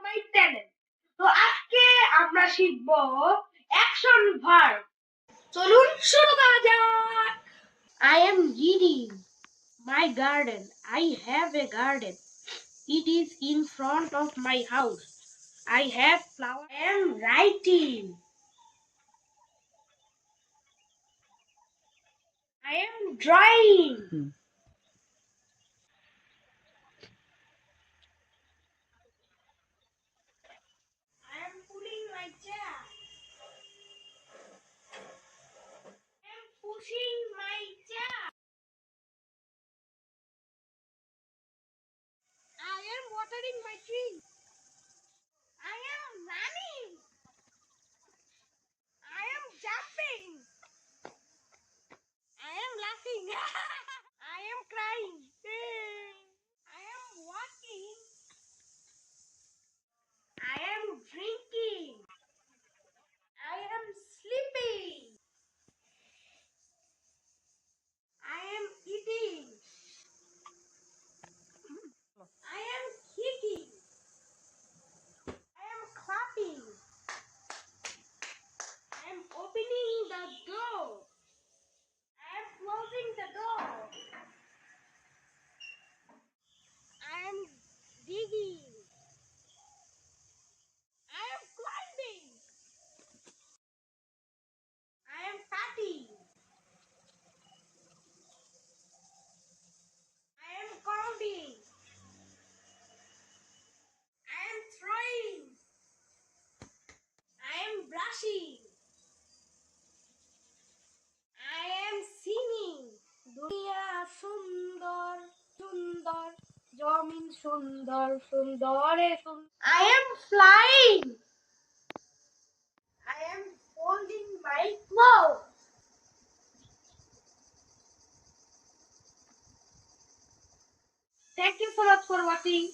My channel. তো আজকে আমরা শিখব অ্যাকশন ভার্ব। চলুন শুরু করা যাক। I am reading my garden. I have a garden. It is in front of my house. I have flowers. I am writing. I am drawing. I am pulling my chair. I am pushing my chair. I am watering my tree. I am running. I am jumping. I am laughing. I am crying. I am walking. I am drinking. I am sleeping. I am eating. I am kicking. I am clapping. I am opening the door. I am closing the door. I am digging. I am climbing. I am cutting. I am counting. I am throwing. I am brushing. I am singing. দুনিয়া সুন্দর সুন্দর জমিন সুন্দর সুন্দরে সুন্দর I am flying. I am folding my clothes. Thank you so much for watching.